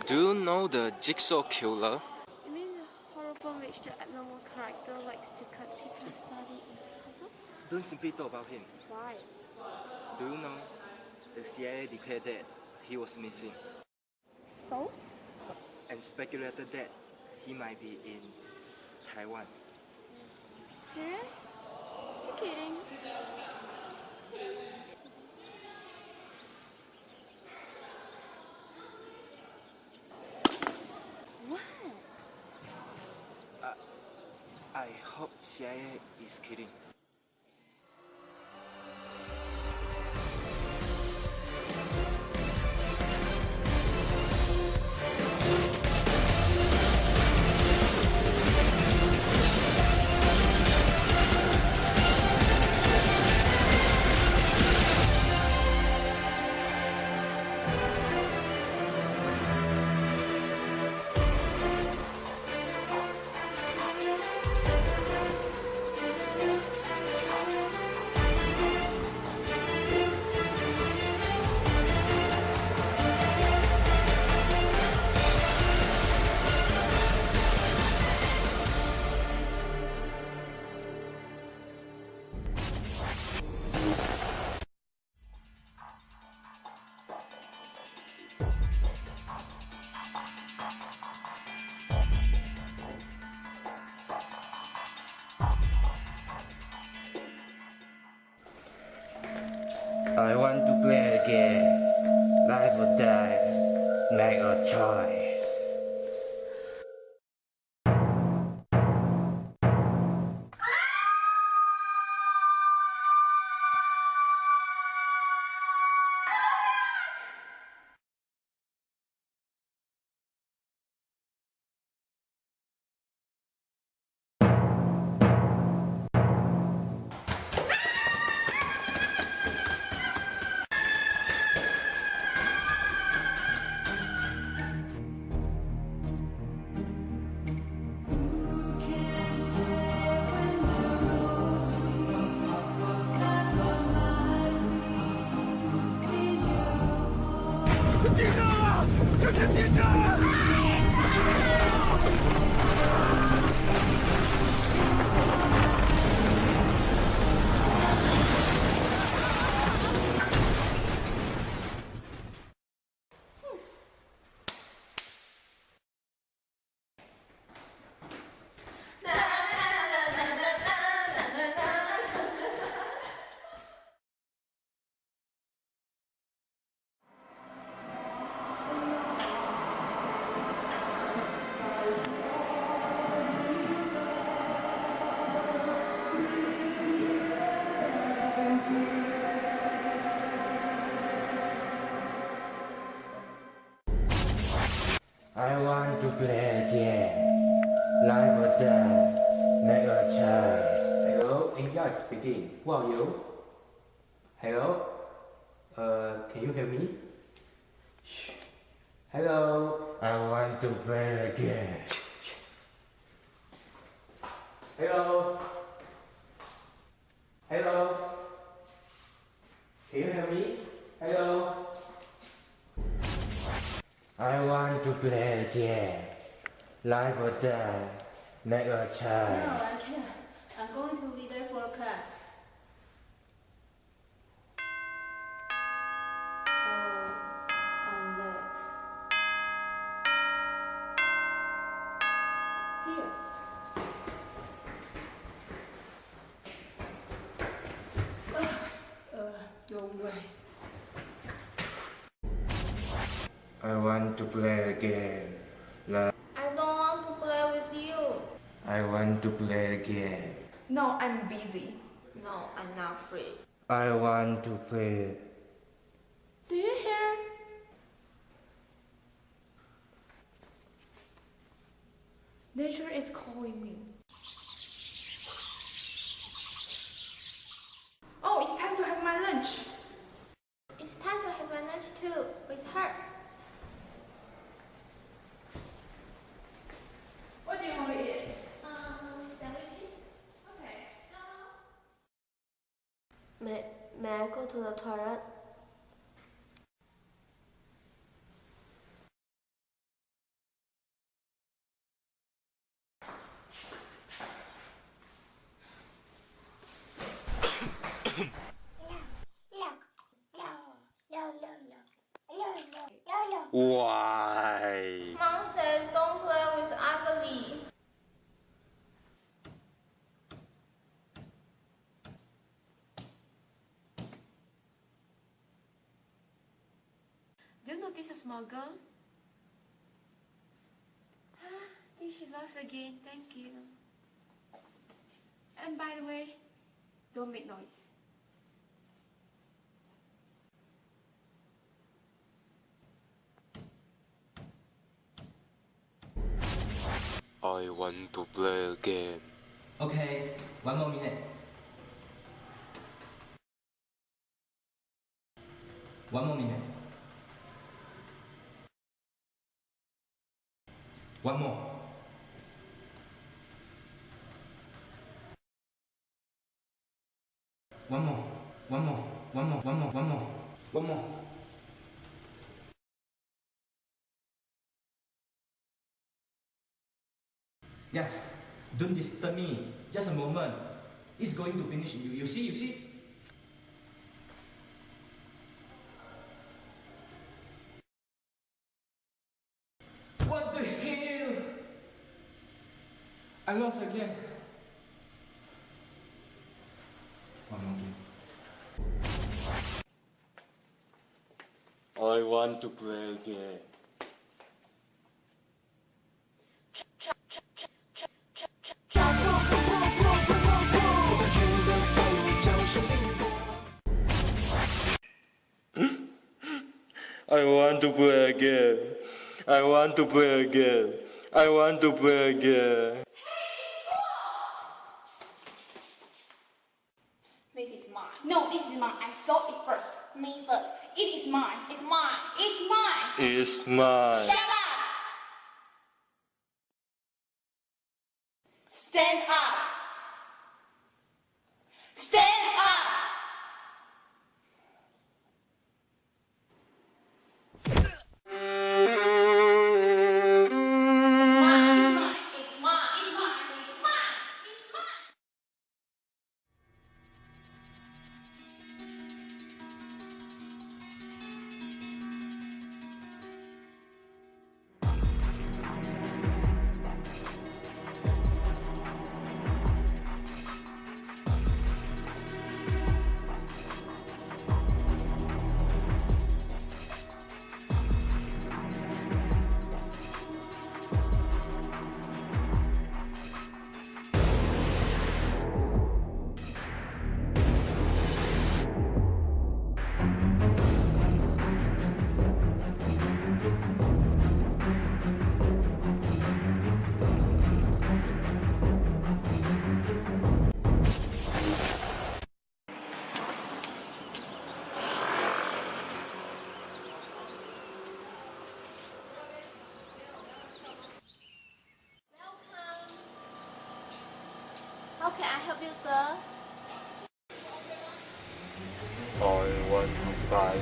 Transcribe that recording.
Do you know the Jigsaw killer? You mean the horror film which the abnormal character likes to cut people's body into puzzle? Don't simply talk about him. Why? Do you know the CIA declared that he was missing So? and speculated that he might be in Taiwan? Serious? You're kidding. What? I hope CIA is kidding. I want to play again. Life or die, make a choice. I want to play again. Life or death, make a choice. Hello, India speaking. Who are you? Hello? Can you hear me? Shh. Hello? I want to play again. Hello? Hello? Can you hear me? Hello? I want to play again. Life or death, make a choice. No, I can't. I'm going to be there for class. Oh, I'm late. Here. No way. I want to play again. I don't want to play with you. I want to play again. No, I'm busy. No, I'm not free. I want to play. Do you hear? Nature is calling me. Oh, it's time to have my lunch. It's time to have my lunch too, with her. What do you want to eat? Sandwiches? Okay. May I go to the toilet? Why? Mom said don't play with ugly. Do you notice a small girl? Think she lost again, thank you. And by the way, don't make noise. I want to play again. Okay, 1 more minute. 1 more minute. 1 more. One more. One more. One more. One more. One more. One more. Yeah, don't disturb me. Just a moment. It's going to finish. You see, you see? What the hell? I lost again. One more game. I want to play again. I want to play again. I want to play again. I want to play again. This is mine. No, this is mine. I saw it first. Me first. It is mine. It's mine. It's mine. It's mine. Shut up! Stand up! Stand up! How can I help you, sir? I want to buy